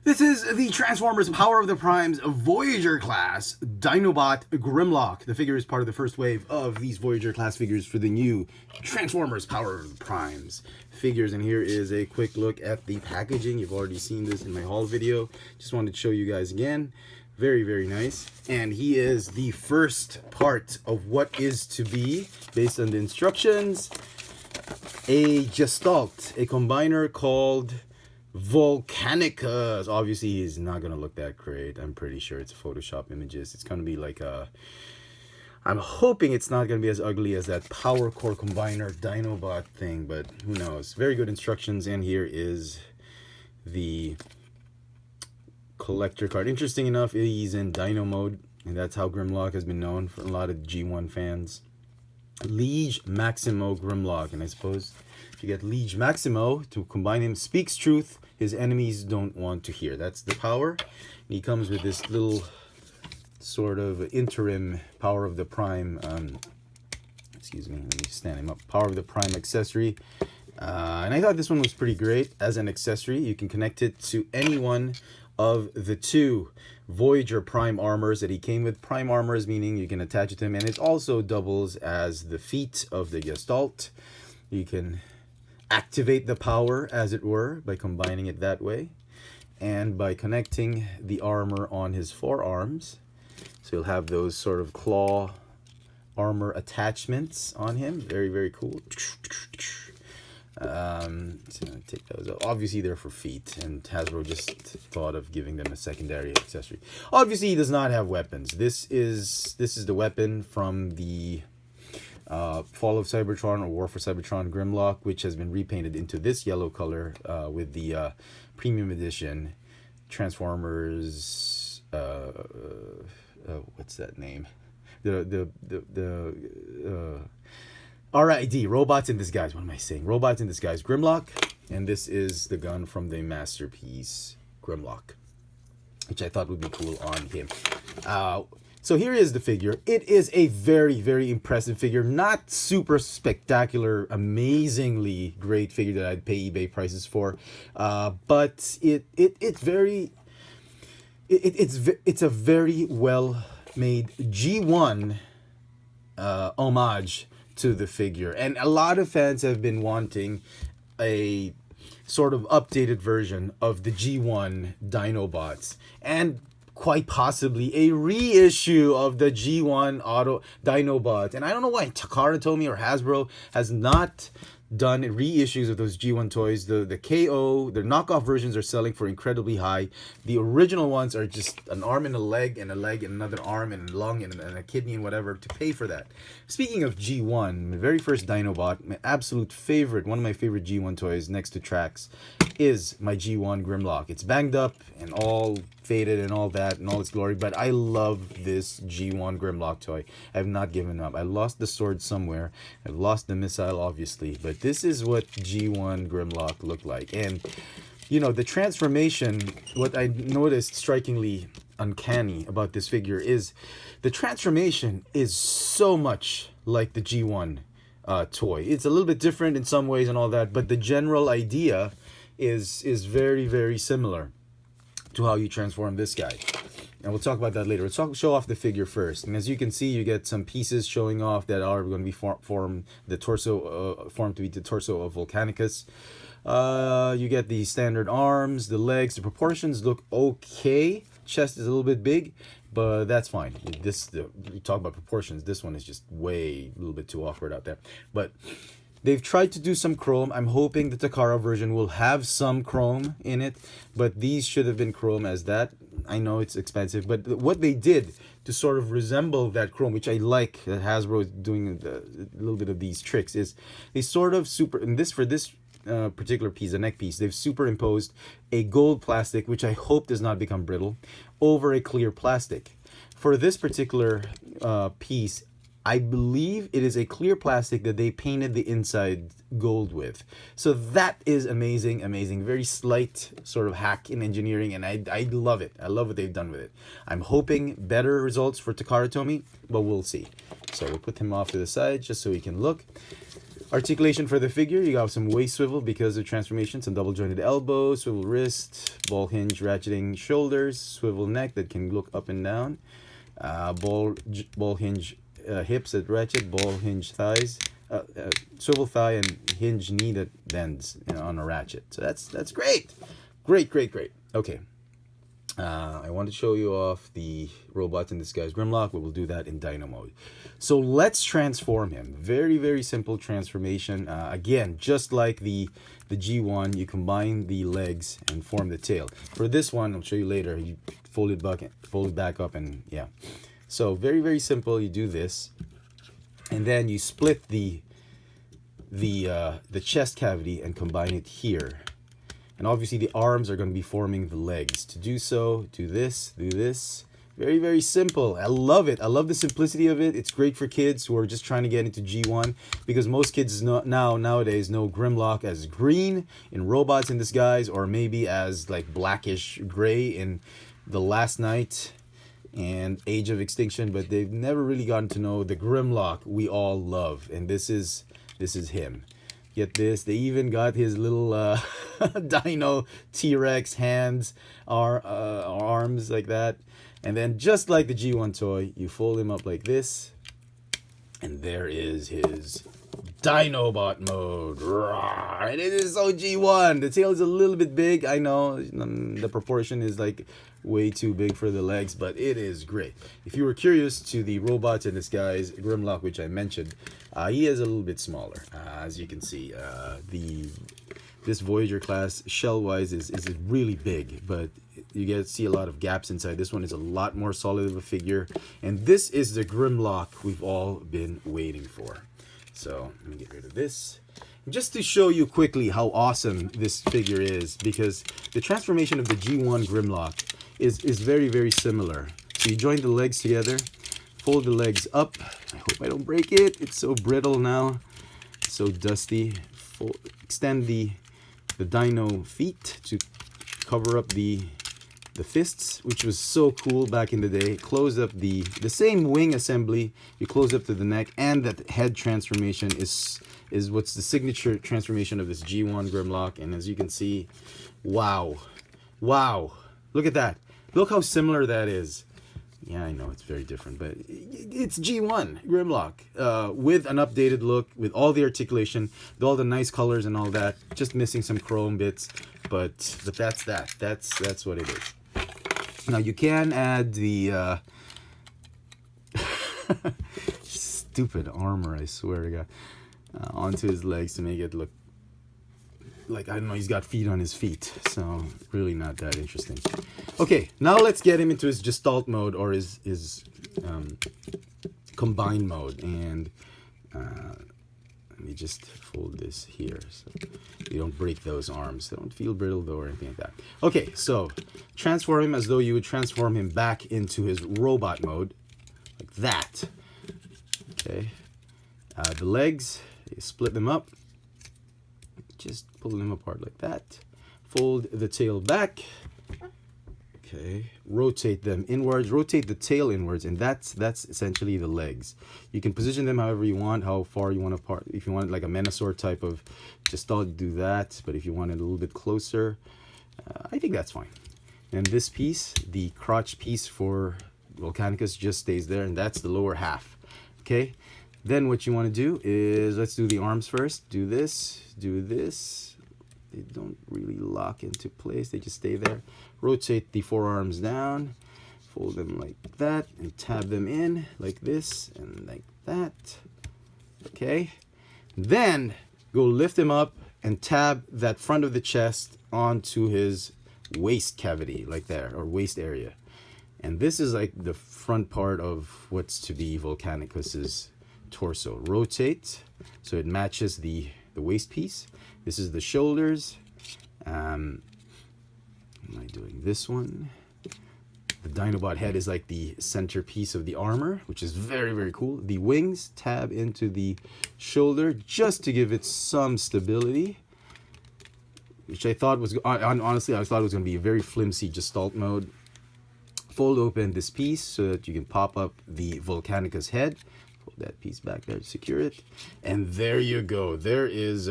This is the Transformers Power of the Primes Voyager class Dinobot Grimlock. The figure is part of the first wave of these Voyager class figures for the new Transformers Power of the Primes figures. And here is a quick look at the packaging. You've already seen this in my haul video. Just wanted to show you guys again. Very, very nice. And he is the first part of what is to be, based on the instructions, a Gestalt, a combiner called volcanicus. Obviously he's not gonna look that great. I'm pretty sure it's Photoshop images. It's gonna be like a, I'm hoping it's not gonna be as ugly as that Power Core Combiner Dinobot thing, but who knows. Very good instructions. And here is the collector card. Interesting enough, he's in Dino mode, and that's how Grimlock has been known for a lot of G1 fans. Liege Maximo Grimlock, and I suppose if you get Liege Maximo to combine him, speaks truth his enemies don't want to hear. That's the power. And he comes with this little sort of interim Power of the Prime, excuse me, let me stand him up, Power of the Prime accessory. And I thought this one was pretty great as an accessory. You can connect it to any one of the two Voyager Prime armors that he came with. Prime armors meaning you can attach it to him, and it also doubles as the feet of the Gestalt. You can activate the power, as it were, by combining it that way, and by connecting the armor on his forearms. So you'll have those sort of claw armor attachments on him. Very, very cool. So take those out. Obviously they're for feet, and Hasbro just thought of giving them a secondary accessory. Obviously he does not have weapons. This is the weapon from the Fall of Cybertron, or War for Cybertron Grimlock, which has been repainted into this yellow color with the premium edition Transformers, what's that name, the RID, Robots in Disguise. What am I saying? Robots in Disguise Grimlock. And this is the gun from the Masterpiece Grimlock, which I thought would be cool on him. So here is the figure. It is a very, very impressive figure. Not super spectacular, amazingly great figure that I'd pay eBay prices for. But it's a very well made G1 homage to the figure, and a lot of fans have been wanting a sort of updated version of the G1 Dinobots, and quite possibly a reissue of the G1 Auto Dinobots. And I don't know why Takara told me, or Hasbro has not done reissues of those G1 toys. The KO, the knockoff versions are selling for incredibly high. The original ones are just an arm and a leg and another arm and a lung and a kidney and whatever to pay for that. Speaking of G1, my very first Dinobot, my absolute favorite, one of my favorite G1 toys next to Trax, is my G1 Grimlock. It's banged up and all faded and all that and all its glory, but I love this G1 Grimlock toy. I have not given up. I lost the sword somewhere. I've lost the missile, obviously, but this is what G1 Grimlock looked like. And you know, the transformation, what I noticed strikingly uncanny about this figure is the transformation is so much like the G1 toy. It's a little bit different in some ways and all that, but the general idea is very, very similar to how you transform this guy. And we'll talk about that later. Let's show off the figure first. And as you can see, you get some pieces showing off that are going to be formed to be the torso of Volcanicus. You get the standard arms, the legs. The proportions look okay. Chest is a little bit big, but that's fine. You talk about proportions. This one is just a little bit too awkward out there. But they've tried to do some chrome. I'm hoping the Takara version will have some chrome in it, but these should have been chrome as that. I know it's expensive, but what they did to sort of resemble that chrome, which I like that Hasbro is doing a little bit of these tricks, is they sort of for this particular piece, the neck piece, they've superimposed a gold plastic, which I hope does not become brittle, over a clear plastic. For this particular piece, I believe it is a clear plastic that they painted the inside gold with. So that is amazing, amazing. Very slight sort of hack in engineering, and I love it. I love what they've done with it. I'm hoping better results for Takara Tomy, but we'll see. So we'll put him off to the side just so we can look. Articulation for the figure, you got some waist swivel because of transformation, some double jointed elbow, swivel wrist, ball hinge ratcheting shoulders, swivel neck that can look up and down, ball hinge hips that ratchet, ball hinge thighs, swivel thigh and hinge knee that bends, you know, on a ratchet. So that's great. Great. Okay. I want to show you off the robots in disguise Grimlock, but we'll do that in Dino mode. So let's transform him. Very simple transformation. Again, just like the G1, you combine the legs and form the tail. For this one, I'll show you later. You fold it back up, and yeah. So very simple. You do this, and then you split the chest cavity and combine it here. And obviously the arms are going to be forming the legs. To do so, do this. Very simple. I love it. I love the simplicity of it. It's great for kids who are just trying to get into G1, because most kids nowadays know Grimlock as green in Robots in Disguise, or maybe as like blackish gray in The Last Night and Age of Extinction, but they've never really gotten to know the Grimlock we all love. And this is him. Get this, they even got his little dino T-Rex hands, arms like that. And then just like the G1 toy, you fold him up like this, and there is his Dinobot mode. Rawr. And it is so G1. The tail is a little bit big, I know. The proportion is like way too big for the legs, but it is great. If you were curious to the Robots in Disguise Grimlock, which I mentioned, he is a little bit smaller. As you can see, this Voyager class shell-wise is really big, but you get to see a lot of gaps inside. This one is a lot more solid of a figure, and this is the Grimlock we've all been waiting for. So let me get rid of this. Just to show you quickly how awesome this figure is, because the transformation of the G1 Grimlock is very similar. So you join the legs together, fold the legs up. I hope I don't break it. It's so brittle now, so dusty. Extend the dino feet to cover up the fists, which was so cool back in the day. Close up the same wing assembly. You close up to the neck, and that head transformation is what's the signature transformation of this G1 Grimlock. And as you can see, wow, look at that. Look how similar that is. Yeah, I know it's very different, but it's G1 Grimlock with an updated look, with all the articulation, with all the nice colors and all that. Just missing some chrome bits, but that's that. That's what it is. Now you can add the stupid armor, I swear to God, onto his legs to make it look like, I don't know, he's got feet on his feet. So really not that interesting. Okay, now let's get him into his Gestalt mode, or his combined mode. And let me just fold this here so you don't break those arms. They don't feel brittle though, or anything like that. Okay, so transform him as though you would transform him back into his robot mode, like that. Okay, the legs, you split them up. Just pull them apart like that. Fold the tail back. Okay, rotate them inwards, rotate the tail inwards, and that's essentially the legs. You can position them however you want, how far you want apart. If you want like a Menasor type of Gestalt, do that. But if you want it a little bit closer, I think that's fine. And this piece, the crotch piece for Volcanicus, just stays there, and that's the lower half. Okay, then what you want to do is, let's do the arms first. Do this. They don't really lock into place, they just stay there. Rotate the forearms down, fold them like that, and tab them in like this and like that. Okay, then go lift him up and tab that front of the chest onto his waist cavity, like there, or waist area. And this is like the front part of what's to be Volcanicus's torso. Rotate so it matches the waist piece. This is the shoulders. Am I doing this one? The Dinobot head is like the centerpiece of the armor, which is very cool. The wings tab into the shoulder just to give it some stability, which I thought was, honestly, I thought it was going to be a very flimsy Gestalt mode. Fold open this piece so that you can pop up the Volcanicus head. that piece back there to secure it. And there you go. There is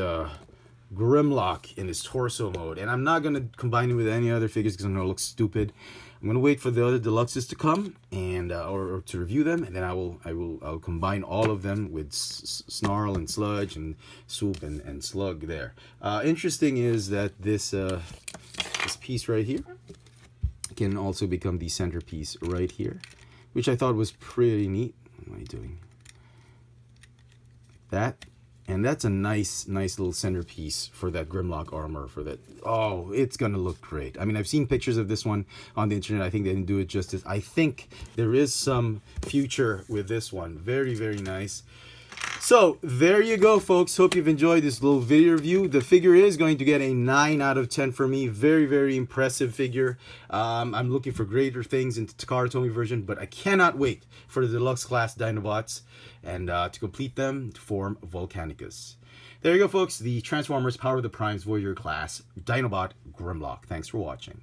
Grimlock in his torso mode. And I'm not going to combine it with any other figures because I know it looks stupid. I'm going to wait for the other deluxes to come and or to review them, and then I'll combine all of them with Snarl and Sludge and Swoop and Slug there. Interesting is that this piece right here can also become the centerpiece right here, which I thought was pretty neat. What am I doing? That. And that's a nice little centerpiece for that Grimlock armor. For that, oh, it's gonna look great. I mean, I've seen pictures of this one on the internet. I think they didn't do it justice. I think there is some future with this one. Very, very nice. So there you go, folks. Hope you've enjoyed this little video review. The figure is going to get a 9 out of 10 for me. Very, very impressive figure. I'm looking for greater things in the Takara Tomy version, but I cannot wait for the deluxe class Dinobots and to complete them to form Volcanicus. There you go, folks. The Transformers Power of the Primes Voyager class Dinobot Grimlock. Thanks for watching.